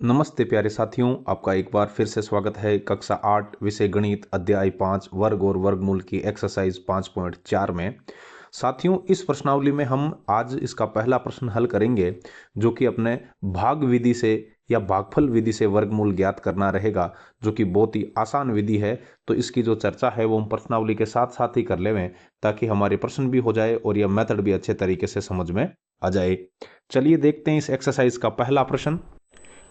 नमस्ते प्यारे साथियों, आपका एक बार फिर से स्वागत है कक्षा 8 विषय गणित अध्याय 5 वर्ग और वर्गमूल की एक्सरसाइज 5.4 में। साथियों, इस प्रश्नावली में हम आज इसका पहला प्रश्न हल करेंगे, जो कि अपने भाग विधि से या भागफल विधि से वर्गमूल ज्ञात करना रहेगा, जो कि बहुत ही आसान विधि है। तो इसकी जो चर्चा है वो हम प्रश्नावली के साथ साथ ही कर लेवें, ताकि हमारे प्रश्न भी हो जाए और यह मेथड भी अच्छे तरीके से समझ में आ जाए। चलिए देखते हैं इस एक्सरसाइज का पहला प्रश्न।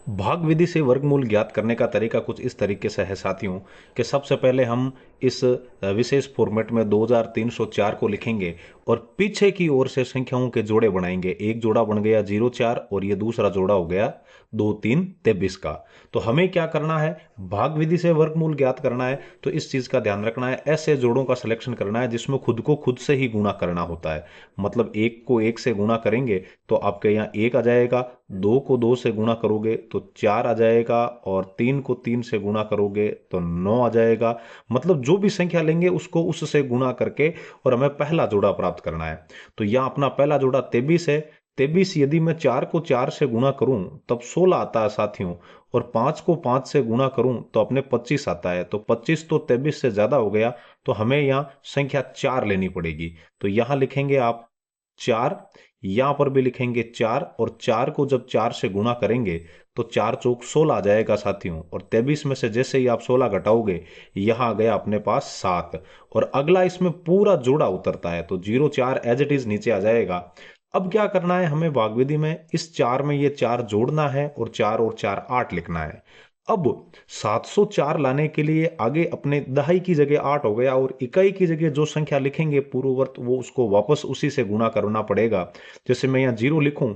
भाग विधि से वर्गमूल ज्ञात करने का तरीका कुछ इस तरीके से है साथियों, कि सबसे पहले हम इस विशेष फॉर्मेट में 2304 को लिखेंगे और पीछे की ओर से संख्याओं के जोड़े बनाएंगे। एक जोड़ा बन गया 04 और ये दूसरा जोड़ा हो गया 2 3 23 का। तो हमें क्या करना है, भाग विधि से वर्गमूल ज्ञात करना है। तो इस चीज का ध्यान रखना है, ऐसे जोड़ों का सिलेक्शन करना है जिसमें खुद को खुद से ही गुणा करना होता है। मतलब एक को एक से गुणा करेंगे तो आपके यहाँ एक आ जाएगा, दो को दो से गुणा करोगे तो 4 आ जाएगा, और 3 को 3 से गुणा करोगे तो 9 आ जाएगा। मतलब जो भी संख्या लेंगे उसको उससे गुणा करके और हमें पहला जोड़ा प्राप्त करना है। तो यहाँ अपना पहला जोड़ा 23 है। 23 यदि मैं 4 को 4 से गुणा करूं तब 16 आता है साथियों, और 5 को 5 से गुणा करूं तो अपने 25 आता है। तो 25 तो 23 से ज्यादा हो गया, तो हमें यहाँ संख्या 4 लेनी पड़ेगी। तो यहां लिखेंगे आप 4, यहां पर भी लिखेंगे 4, और 4 को जब 4 से गुणा करेंगे तो 4 चौक 16 आ जाएगा साथियों। और 23 में से जैसे ही आप 16 घटाओगे, यहां आ गया अपने पास 7, और अगला इसमें पूरा जोड़ा उतरता है तो 04 एज इट इज नीचे आ जाएगा। अब क्या करना है, हमें भागविधि में इस 4 में ये 4 जोड़ना है और 4 और 4 8 लिखना है। अब 704 लाने के लिए आगे अपने दहाई की जगह 8 हो गया, और इकाई की जगह जो संख्या लिखेंगे पूर्ववर्त, वो उसको वापस उसी से गुणा करना पड़ेगा। जैसे मैं यहाँ 0 लिखूं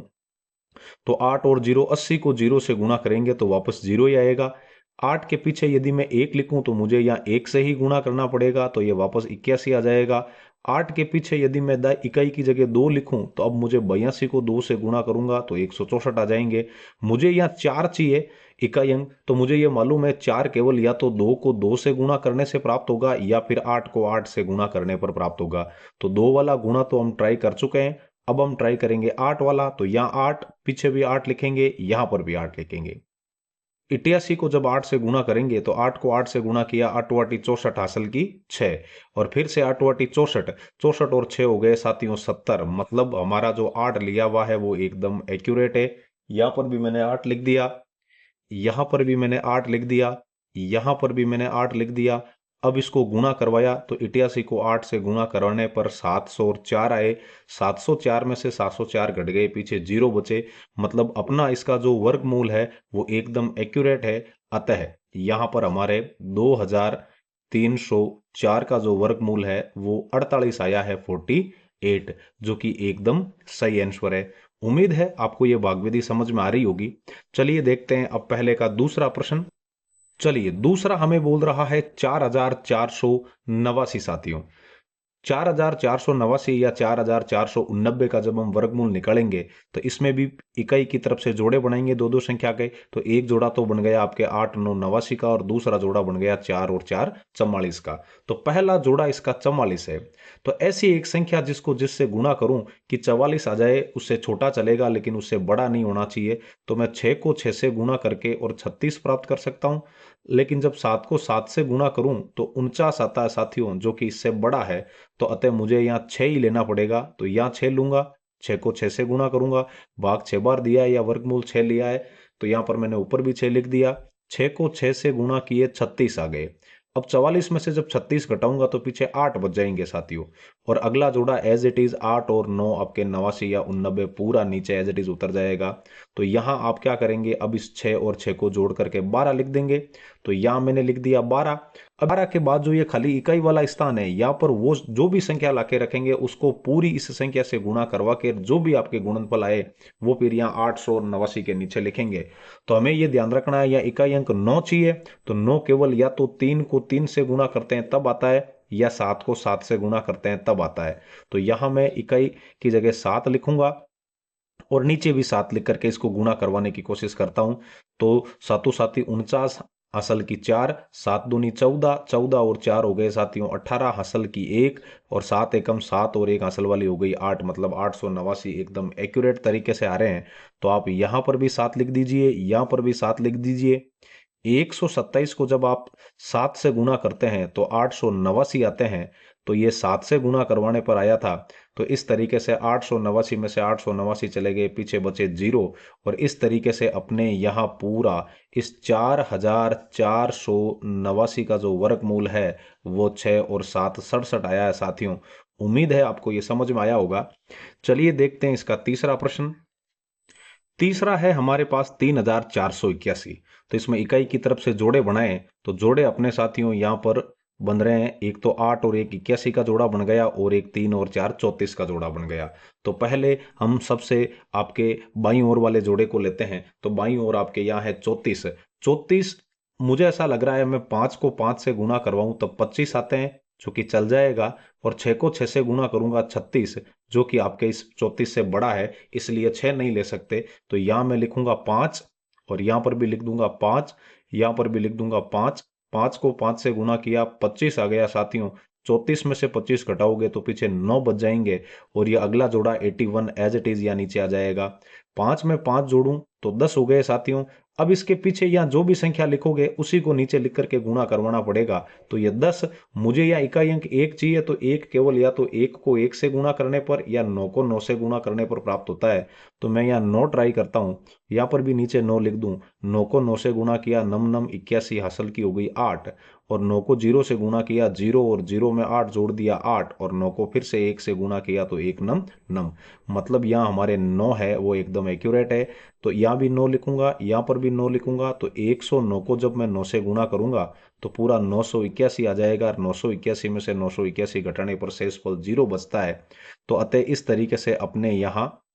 तो 8 और 0 80 को 0 से गुणा करेंगे तो वापस 0 ही आएगा। 8 के पीछे यदि मैं 1 लिखूं तो मुझे यहाँ 1 से ही गुणा करना पड़ेगा, तो ये वापस 81 आ जाएगा। 8 के पीछे यदि मैं इकाई की जगह 2 लिखूं तो अब मुझे 82 को 2 से गुणा करूंगा तो 164 आ जाएंगे। मुझे यहाँ 4 चाहिए इकाई अंक, तो मुझे ये मालूम है 4 केवल या तो 2 को 2 से गुणा करने से प्राप्त होगा या फिर 8 को 8 से गुणा करने पर प्राप्त होगा। तो 2 वाला गुणा तो हम ट्राई कर चुके हैं, अब हम ट्राई करेंगे 8 वाला। तो यहाँ 8, पीछे भी 8 लिखेंगे, यहां पर भी 8 लिखेंगे। 81 को जब 8 से गुणा करेंगे तो 8 को 8 से गुणा किया, 8 वाटी 64 हासिल की 6, और फिर से 8 वाटी 64, 64 और 6 हो गए साथियों 70। मतलब हमारा जो 8 लिया हुआ है वो एकदम एक्यूरेट है। यहां पर भी मैंने 8 लिख दिया, यहां पर भी मैंने 8 लिख दिया, यहां पर भी मैंने 8 लिख दिया। अब इसको गुणा करवाया तो 81 को 8 से गुणा करवाने पर 704 आए। 704 में से 704 घट गए, पीछे 0 बचे। मतलब अपना इसका जो वर्गमूल है वो एकदम एक्यूरेट है। अतः यहां पर हमारे 2304 का जो वर्गमूल है वो 48 आया है, 48, जो कि एकदम सही आंसर है। उम्मीद है आपको यह भागविधि समझ में आ रही होगी। चलिए देखते हैं अब पहले का दूसरा प्रश्न। चलिए दूसरा हमें बोल रहा है 4489 साथियों। 4489 या 4489 का जब हम वर्गमूल निकालेंगे तो इसमें भी इकाई की तरफ से जोड़े बनाएंगे दो दो संख्या के। तो एक जोड़ा तो बन गया आपके 8 9 89 का, और दूसरा जोड़ा बन गया 4 और 4 44 का। तो पहला जोड़ा इसका 44 है। तो ऐसी एक संख्या जिसको जिससे गुणा करूं कि 44 आ जाए, उससे छोटा चलेगा लेकिन उससे बड़ा नहीं होना चाहिए। तो मैं 6 को 6 से गुणा करके और 36 प्राप्त कर सकता हूं। लेकिन जब 7 को 7 से गुणा करूं तो 49 आता है साथियों, जो कि इससे बड़ा है। तो अतः मुझे यहाँ 6 ही लेना पड़ेगा। तो यहाँ 6 लूंगा, 6 को 6 से गुणा करूंगा, भाग 6 बार दिया है या वर्गमूल 6 लिया है, तो यहाँ पर मैंने ऊपर भी 6 लिख दिया। 6 को 6 से गुणा किए 36 आ गए। अब 44 में से जब 36 घटाऊंगा तो पीछे 8 बच जाएंगे साथियों। और अगला जोड़ा एज इट इज 8 और 9 आपके 89 या 89 पूरा नीचे एज इट इज उतर जाएगा। तो यहां आप क्या करेंगे, अब इस 6 और 6 को जोड़ करके 12 लिख देंगे। तो यहां मैंने लिख दिया 12। अब 12 के बाद जो ये खाली इकाई वाला स्थान है, यहाँ पर वो जो भी संख्या लाके रखेंगे उसको पूरी इस संख्या से गुणा करवा के जो भी आपके गुणनफल आए वो फिर यहाँ 889 के नीचे लिखेंगे। तो हमें ये ध्यान रखना है, या इकाई अंक 9 चाहिए तो 9 केवल या तो 3 को 3 से गुणा करते हैं तब आता है, या 7 को 7 से गुणा करते हैं तब आता है। तो यहां मैं इकाई की जगह 7 लिखूंगा और नीचे भी 7 लिख करके इसको गुणा करवाने की कोशिश करता हूं। तो सातों साथी 49 हसल की 4, 7 दूनी 14, 14 और 4 हो गए साथियों 18, हसल की 1 और 7 एकम 7 और एक हसल वाली हो गई 8, मतलब 889 एकदम एक्यूरेट तरीके से आ रहे हैं। तो आप यहां पर भी 7 लिख दीजिए, यहां पर भी 7 लिख दीजिए। 127 को जब आप 7 से गुणा करते हैं तो 889 आते हैं। तो ये 7 से गुणा करवाने पर आया था। तो इस तरीके से 889 में से 889 चले गए, पीछे बचे 0। और इस तरीके से अपने यहाँ पूरा इस 4489 का जो वर्गमूल है वो 6 और 7 67 आया है साथियों। उम्मीद है आपको ये समझ में आया होगा। चलिए देखते हैं इसका तीसरा प्रश्न। तीसरा है हमारे पास 3481। तो इसमें इकाई की तरफ से जोड़े बनाए तो जोड़े अपने साथियों यहां पर बन रहे हैं। एक तो 8 और एक 81 का जोड़ा बन गया और एक 3 और 4 34 का जोड़ा बन गया। तो पहले हम सबसे आपके बाईं ओर वाले जोड़े को लेते हैं। तो बाईं ओर आपके यहाँ है 34। 34 मुझे ऐसा लग रहा है मैं 5 को 5 से गुणा करवाऊं तब 25 आते हैं, जो कि चल जाएगा। और 6 को 6 से गुणा करूंगा 36, जो कि आपके इस 34 से बड़ा है, इसलिए 6 नहीं ले सकते। तो यहां मैं लिखूंगा 5 और यहां पर भी लिख दूंगा 5, यहां पर भी लिख दूंगा 5। 5 को 5 से गुणा किया 25 आ गया साथियों। 34 में से 25 घटाओगे तो पीछे 9 बच जाएंगे और ये अगला जोड़ा 81 एज इट इज या नीचे आ जाएगा। 5 में 5 जोड़ूं तो 10 हो गए साथियों। अब इसके पीछे यहाँ जो भी संख्या लिखोगे उसी को नीचे लिख करके गुणा करवाना पड़ेगा। तो ये 10, मुझे यहाँ इकाई अंक 1 चाहिए तो 1 केवल या तो 1 को 1 से गुणा करने पर या 9 को 9 से गुणा करने पर प्राप्त होता है। तो मैं यहाँ 9 ट्राई करता हूँ, यहाँ पर भी नीचे 9 लिख दूं। 9 को 9 से गुणा किया नम नम 81 हासिल की हो गई 8। और 9 को 0 से गुणा किया 0 और 0 में 8 जोड़ दिया 8 और 9 को फिर से 1 से गुणा किया तो 1 नम नम, मतलब यहाँ हमारे 9 है वो एकदम एक्यूरेट है। तो यहाँ भी 9 लिखूंगा, यहाँ पर भी 9 लिखूंगा। तो 109 को जब मैं 9 से गुणा करूंगा तो पूरा 981 आ जाएगा और 981 में से 981 घटाने पर शेषफल 0 बचता है। तो अतः इस तरीके से अपने यहाँ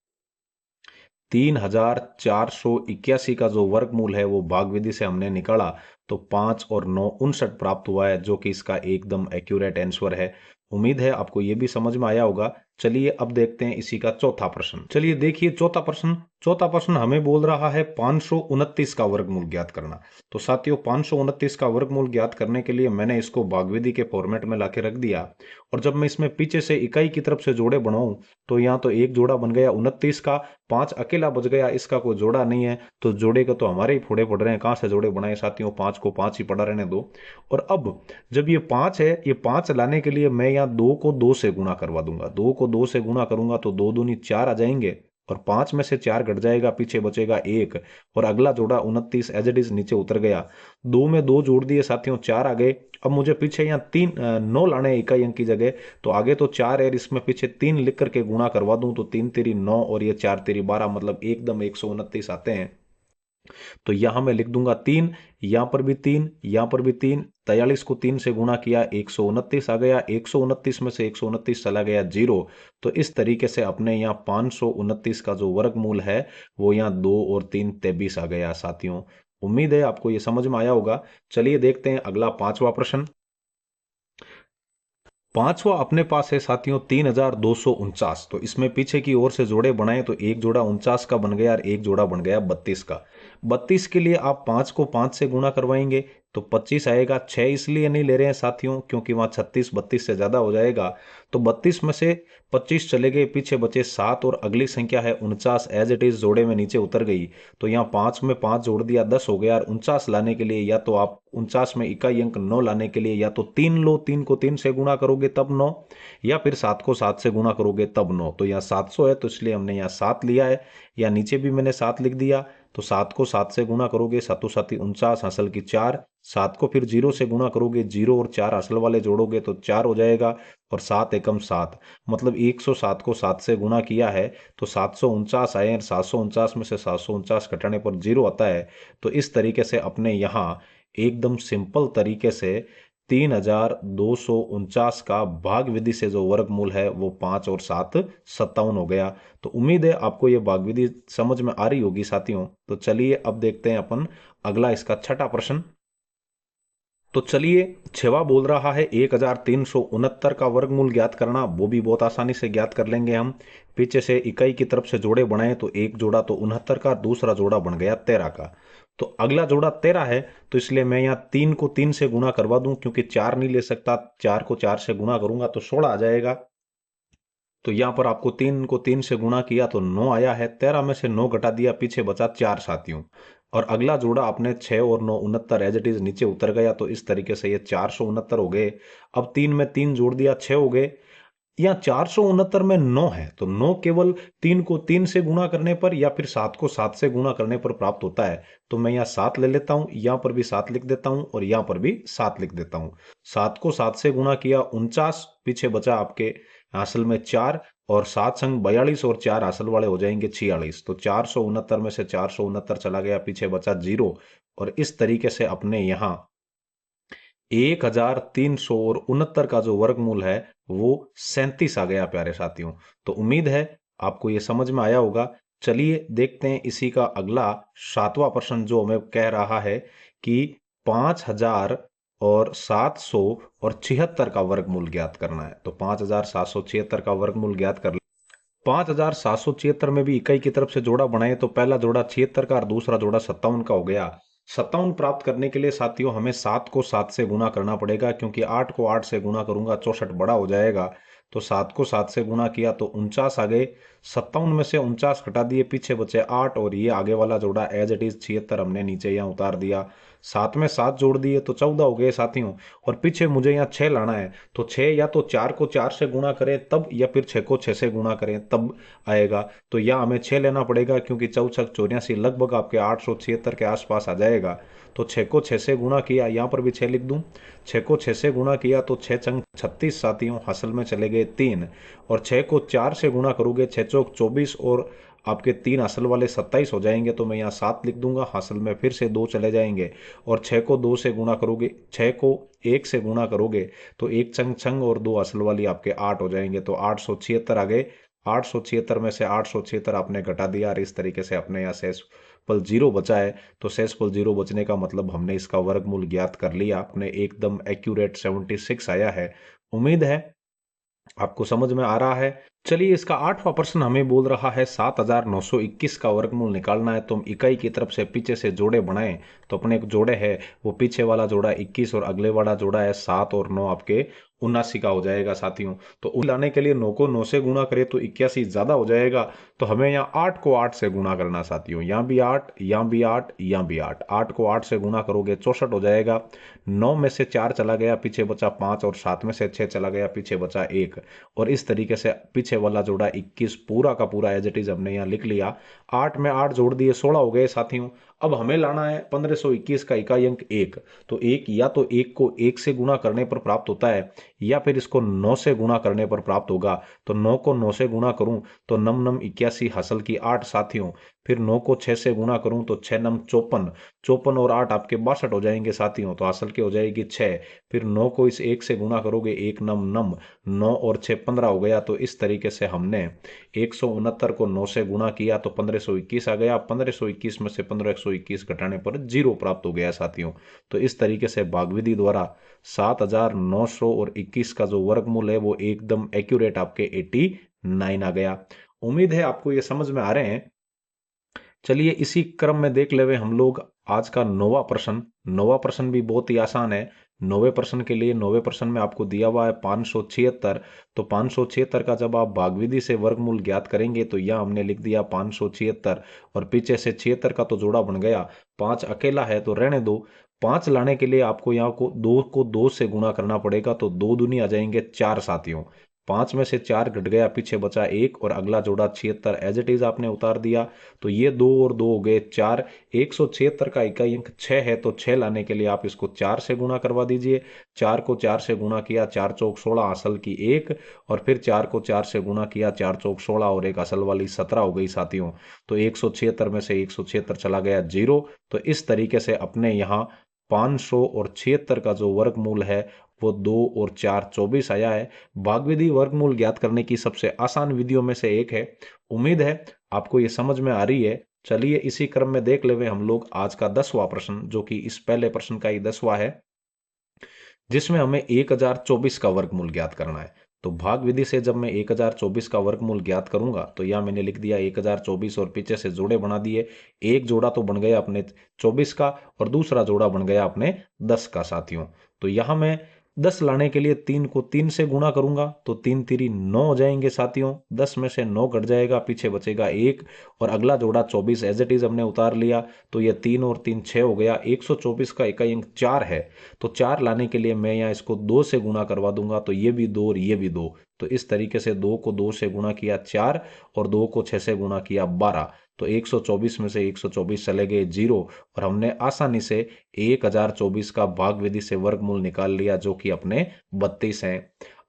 3481 का जो वर्गमूल है वो भाग विधि से हमने निकाला। तो 5 और 9 59 प्राप्त हुआ है, जो कि इसका एकदम एक्यूरेट आंसर है। उम्मीद है आपको ये भी समझ में आया होगा। चलिए अब देखते हैं इसी का चौथा प्रश्न। चलिए देखिए चौथा प्रश्न। चौथा प्रश्न हमें बोल रहा है 529 का वर्गमूल ज्ञात करना। तो साथियों 529 का वर्गमूल ज्ञात करने के लिए मैंने इसको भागविधि के फॉर्मेट में लाके रख दिया। और जब मैं इसमें पीछे से इकाई की तरफ से जोड़े बनाऊं तो यहाँ तो एक जोड़ा बन गया 29 का, 5 अकेला बच गया, इसका कोई जोड़ा नहीं है। तो जोड़े का तो हमारे ही फोड़े पड़ रहे हैं, कहां से जोड़े बनाए साथियों। 5 को 5 ही पड़ा रहने दो। और अब जब ये 5 है, ये 5 लाने के लिए मैं यहाँ 2 को 2 से गुणा करवा दूंगा। 2 को 2 से गुणा करूंगा तो 2 दूनी 4 आ जाएंगे और 5 में से 4 घट जाएगा, पीछे बचेगा 1 और अगला जोड़ा 29 एज इट इज नीचे उतर गया। 2 में 2 जोड़ दिए साथियों, 4 आ गए। अब मुझे पीछे यहाँ 9 लाने हैं इकाई अंक की जगह। तो आगे तो 4 है, इसमें पीछे 3 लिख करके गुणा करवा दूं तो 3 तेरी 9 और ये 4 तेरी 12, मतलब एकदम 129 आते हैं। तो यहां मैं लिख दूंगा 3, यहां पर भी 3, यहां पर भी 3। 43 को 3 से गुणा किया 129 आ गया। 129 में से 129 चला गया 0। तो इस तरीके से अपने यहाँ 529 का जो वर्गमूल है वो यहाँ 2 और 3 23 आ गया साथियों। उम्मीद है आपको ये समझ में आया होगा। चलिए देखते हैं अगला पांचवा प्रश्न। पांचवा अपने पास है साथियों 3249। तो इसमें पीछे की ओर से जोड़े बनाए तो एक जोड़ा 49 का बन गया और एक जोड़ा बन गया 32 का। 32 के लिए आप 5 को 5 से गुणा करवाएंगे तो 25 आएगा। 6 इसलिए नहीं ले रहे हैं साथियों क्योंकि वहां 36 32 से ज्यादा हो जाएगा। तो 32 में से 25 चले गए, पीछे बचे 7 और अगली संख्या है 49 एज इट इज जोड़े में नीचे उतर गई। तो यहाँ 5 में 5 जोड़ दिया 10 हो गया। और 49 लाने के लिए या तो आप 49 में इकाई अंक 9 लाने के लिए या तो 3 लो, 3 को 3 से गुणा करोगे तब 9, या फिर 7 को 7 से गुणा करोगे तब 9। तो यहाँ 700 है तो इसलिए हमने यहाँ 7 लिया है, या नीचे भी मैंने 7 लिख दिया। तो 7 को 7 से गुणा करोगे 7 7 49 हासिल की 4। 7 को फिर 0 से गुणा करोगे, 0 और 4 हासिल वाले जोड़ोगे तो 4 हो जाएगा। और 7 एकम 7, मतलब 107 को 7 से गुणा किया है तो 749 आए। और 749 में से 749 घटाने पर 0 आता है। तो इस तरीके से अपने यहाँ एकदम सिंपल तरीके से 3249 का भाग विधि से जो वर्गमूल है वो 5 और 7 57 हो गया। तो उम्मीद है आपको ये भाग विधि समझ में आ रही होगी साथियों। तो चलिए अब देखते हैं अपन अगला इसका छठा प्रश्न। तो चलिए, छवा बोल रहा है 1369 का वर्गमूल ज्ञात करना, वो भी बहुत आसानी से ज्ञात कर लेंगे हम। पीछे से इकाई की तरफ से जोड़े बनाए तो एक जोड़ा तो 69 का, दूसरा जोड़ा बन गया 13 का। तो अगला जोड़ा 13 है, तो इसलिए मैं यहाँ 3 को 3 से गुणा करवा दूं, क्योंकि 4 नहीं ले सकता, 4 को 4 से गुणा करूंगा तो 16 आ जाएगा। तो यहां पर आपको 3 को 3 से गुणा किया तो 9 आया है। 13 में से 9 घटा दिया, पीछे बचा 4 साथियों। और अगला जोड़ा आपने 6 और 9 69 एज इट इज नीचे उतर गया, तो इस तरीके से ये 469 हो गए। अब 3 में 3 जोड़ दिया, 6 हो गए। यहाँ 469 में 9 है, तो 9 केवल 3 को 3 से गुणा करने पर या फिर 7 को 7 से गुणा करने पर प्राप्त होता है। तो मैं यहाँ 7 ले लेता हूं, यहां पर भी 7 लिख देता हूं और यहां पर भी 7 लिख देता हूं। 7 को 7 से गुणा किया 49, पीछे बचा आपके हासिल में 4, और 7 संग 42 और 4 हासिल वाले हो जाएंगे 46। तो 469 में से 469 चला गया, पीछे बचा 0। और इस तरीके से अपने यहाँ 1369 का जो वर्गमूल है वो 37 आ गया प्यारे साथियों। तो उम्मीद है आपको ये समझ में आया होगा। चलिए देखते हैं इसी का अगला 7वां प्रश्न, जो हमें कह रहा है कि 5776 का वर्गमूल ज्ञात करना है। तो 5776 का वर्गमूल ज्ञात कर 5776 में भी इकाई की तरफ से जोड़ा बनाए तो पहला जोड़ा 76 का और दूसरा जोड़ा 57 का हो गया। 57 प्राप्त करने के लिए साथियों हमें 7 को 7 से गुणा करना पड़ेगा, क्योंकि 8 को 8 से गुणा करूंगा 64 बड़ा हो जाएगा। तो 7 को 7 से गुणा किया तो 49 आ गए। 57 में से 49 घटा दिए, पीछे बचे 8, और ये आगे वाला जोड़ा एज इट इज 76 हमने नीचे यहाँ उतार दिया। 7 में 7 जोड़ दिए तो 14 हो गए साथियों। और पीछे मुझे यहाँ 6 लाना है, तो 6 या तो 4 को 4 से गुणा करें तब, या फिर 6 को 6 से गुणा करें तब आएगा। तो यहाँ हमें 6 लेना पड़ेगा, क्योंकि 4 6 84, लगभग आपके 876 के आसपास आ जाएगा। तो 6 को 6 से गुणा किया, यहाँ पर भी 6 लिख दूं। 6 को 6 से गुणा किया तो 6 चंग 36 साथियों, हासिल में चले गए 3। और 6 को 4 से गुणा करोगे 6 चौक 24, और आपके 3 हासिल वाले 27 हो जाएंगे। तो मैं यहाँ 7 लिख दूंगा, हासिल में फिर से 2 चले जाएंगे। और 6 को 2 से गुणा करोगे, 6 को 1 से गुणा करोगे तो 1 चंग छंग और 2 हासिल वाली आपके 8 हो जाएंगे। तो 876 आ गए। 876 में से 876 आपने घटा दिया, और इस तरीके से अपने यहाँ शेष पल 0 बचा है। तो शेष पल 0 बचने का मतलब हमने इसका वर्गमूल ज्ञात कर लिया। अपने एकदम एक्यूरेट 76 आया है। उम्मीद है आपको समझ में आ रहा है। चलिए, इसका 8वां प्रश्न हमें बोल रहा है 7921 का वर्गमूल निकालना है। तो हम इकाई की तरफ से पीछे से जोड़े बनाएं, तो अपने एक जोड़े है वो पीछे वाला जोड़ा 21 और अगले वाला जोड़ा है 7 और 9 आपके 79 का हो जाएगा साथियों। तो लाने के लिए 9 को 9 से गुणा करें तो 81 ज्यादा हो जाएगा। तो हमें यहाँ 8 को 8 से गुणा करना साथियों, यहाँ भी 8, यहाँ भी 8, यहाँ भी 8। 8 को 8 से गुणा करोगे 64 हो जाएगा। 9 में से 4 चला गया, पीछे बचा 5, और 7 में से 6 चला गया, पीछे बचा 1। और इस तरीके से पीछे वाला जोड़ा 21 पूरा का पूरा एज इट इज हमने यहाँ लिख लिया। 8 में 8 जोड़ दिए 16 हो गए साथियों। अब हमें लाना है 1521 का इकाई अंक 1। तो 1 या तो 1 को 1 से गुणा करने पर प्राप्त होता है, या फिर इसको 9 से गुणा करने पर प्राप्त होगा। तो 9 को 9 से गुणा करूं तो 9 9 81 हासिल की 8 साथियों। फिर 9 को 6 से गुणा करूं तो 6 9 54, 54 और 8 आपके 62 हो जाएंगे साथियों। तो हासिल की हो जाएगी 6। फिर 9 को इस 1 से गुणा करोगे, 1 9 9, 9 और 6 15 हो गया। तो इस तरीके से हमने 169 को 9 से गुणा किया तो 1521 आ गया। 1521 में से 1521 घटाने पर 0 प्राप्त हो गया साथियों। तो इस तरीके से भागविधि द्वारा 7921 का जो वर्गमूल है वो एकदम एक्यूरेट आपके 89 आ गया। उम्मीद है आपको ये समझ में आ रहे हैं। चलिए, इसी क्रम में देख लेवे हम लोग आज का 9वां प्रश्न। 9वां प्रश्न भी बहुत ही आसान है। 9वें प्रश्न के लिए 9वें प्रश्न में आपको दिया हुआ है 576। तो 576 का जब आप भागविधि से वर्गमूल ज्ञात करेंगे तो यह हमने लिख दिया 576, और पीछे से 76 का तो जोड़ा बन गया। 5 अकेला है तो रहने दो। 5 लाने के लिए आपको यहाँ को 2 से गुणा करना पड़ेगा, तो 2 दूनी आ जाएंगे 4 साथियों। 5 में से 4 घट गया, पीछे बचा 1, और अगला जोड़ा 76 एज इट इज आपने उतार दिया। तो ये 2 और 2 हो गए 4। 176 का इकाई अंक 6 है, तो 6 लाने के लिए आप इसको 4 से गुणा करवा दीजिए। 4 को 4 से गुणा किया, 4 चौक 16 असल की 1, और फिर 4 को 4 से गुणा किया, 4 चौक 16 और एक असल वाली 17 हो गई साथियों। तो 176 में से 176 चला गया 0। तो इस तरीके से अपने यहाँ 576 का जो वर्गमूल है वो 2 और 4 24 आया है। भागविधि वर्गमूल ज्ञात करने की सबसे आसान विधियों में से एक है। उम्मीद है आपको ये समझ में आ रही है। चलिए, इसी क्रम में देख लेवे हम लोग आज का 10वां प्रश्न, जो कि इस पहले प्रश्न का ही 10वां है। जिसमें हमें 1024 का वर्गमूल ज्ञात करना है। तो भाग विधि से जब मैं 1024 का वर्गमूल ज्ञात करूंगा तो यहां मैंने लिख दिया 1024 और पीछे से जोड़े बना दिए। एक जोड़ा तो बन गया अपने 24 का और दूसरा जोड़ा बन गया अपने 10 का साथियों। तो यहां मैं 10 लाने के लिए 3 को 3 से गुणा करूंगा तो 3 तिरी 9 हो जाएंगे साथियों। 10 में से 9 घट जाएगा, पीछे बचेगा 1 और अगला जोड़ा 24 एज इट इज हमने उतार लिया। तो ये 3 और 3 6 हो गया। 124 का इकाई अंक 4 है। तो 4 लाने के लिए मैं यहाँ इसको 2 से गुणा करवा दूंगा तो ये भी 2 और ये भी 2। तो इस तरीके से 2 को 2 से गुणा किया 4 और 2 को 6 से गुणा किया 12। तो 124 में से 124 चले गए 0 और हमने आसानी से 1024 का भाग विधि से वर्गमूल निकाल लिया जो कि अपने 32 है।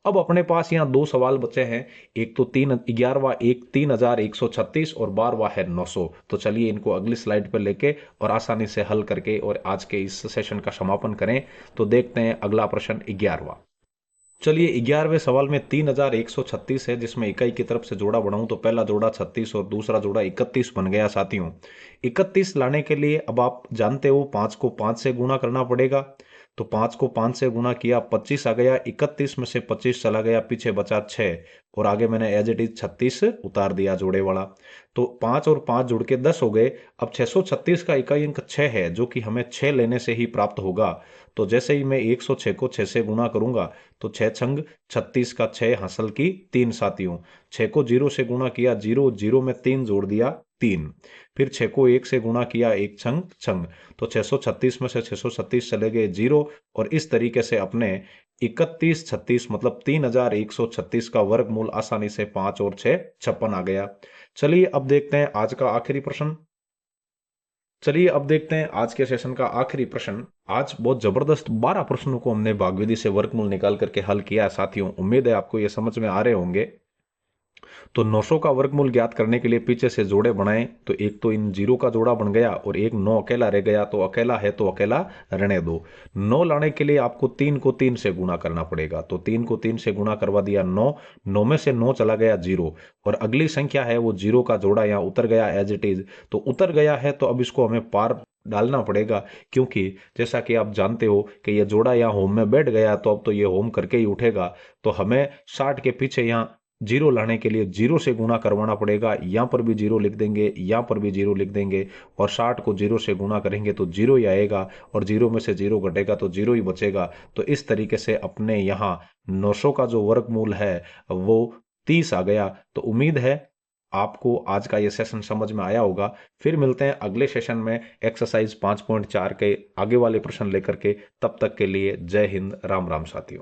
अब अपने पास यहाँ दो सवाल बचे हैं। एक तो 11वां, एक 3136 और 12वां है 900। तो चलिए इनको अगली स्लाइड पर लेके और आसानी से हल करके और आज के इस सेशन का समापन करें। तो देखते हैं अगला प्रश्न 11वां। चलिए 11वें सवाल में 3136 है जिसमें इकाई की तरफ से जोड़ा बनाऊं तो पहला जोड़ा 36 और दूसरा जोड़ा 31 बन गया साथियों। 31 लाने के लिए अब आप जानते हो 5 को 5 से गुणा करना पड़ेगा। तो 5 को 5 से गुणा किया 25 आ गया। 31 में से 25 चला गया, पीछे बचा 6 और आगे मैंने एज इट इज 36 उतार दिया जोड़े वाला। तो 5 और 5 जुड़ के 10 हो गए। अब 636 का इकाई अंक 6 है जो कि हमें 6 लेने से ही प्राप्त होगा। तो जैसे ही मैं 106 को 6 से गुणा करूंगा तो 6 छंग 36 का 6 हासिल की 3 साथियों। 6 को 0 से गुणा किया 0, 0 में 3 जोड़ दिया 3। फिर 6 को 1 से गुणा किया 1 छंग छंग। तो 636 में से 636 चले गए 0 और इस तरीके से अपने 31 36 मतलब 3136 का वर्गमूल आसानी से 5 और 6 56 आ गया। चलिए अब देखते हैं आज का आखिरी प्रश्न। चलिए अब देखते हैं आज के सेशन का आखिरी प्रश्न। आज बहुत जबरदस्त 12 प्रश्नों को हमने भागविधि से वर्गमूल निकाल करके हल किया है साथियों। उम्मीद है आपको ये समझ में आ रहे होंगे। तो 900 का वर्गमूल ज्ञात करने के लिए पीछे से जोड़े बनाए तो एक तो इन जीरो का जोड़ा बन गया और एक 9 अकेला रह गया। तो अकेला है तो अकेला रहने दो। 9 लाने के लिए आपको 3 को 3 से गुणा करना पड़ेगा। तो 3 को 3 से गुणा करवा दिया 9। 9 में से 9 चला गया 0 और अगली संख्या है वो 0 का जोड़ा यहाँ उतर गया एज इट इज। तो उतर गया है तो अब इसको हमें पार डालना पड़ेगा क्योंकि जैसा कि आप जानते हो कि ये जोड़ा यहाँ होम में बैठ गया तो अब तो ये होम करके ही उठेगा। तो हमें 60 के पीछे यहाँ 0 लाने के लिए 0 से गुणा करवाना पड़ेगा। यहाँ पर भी 0 लिख देंगे, यहाँ पर भी 0 लिख देंगे और 60 को 0 से गुणा करेंगे तो 0 ही आएगा और 0 में से 0 घटेगा तो 0 ही बचेगा। तो इस तरीके से अपने यहाँ 900 का जो वर्गमूल है वो 30 आ गया। तो उम्मीद है आपको आज का ये सेशन समझ में आया होगा। फिर मिलते हैं अगले सेशन में एक्सरसाइज 5.4 के आगे वाले प्रश्न लेकर के। तब तक के लिए जय हिंद, राम राम साथियों।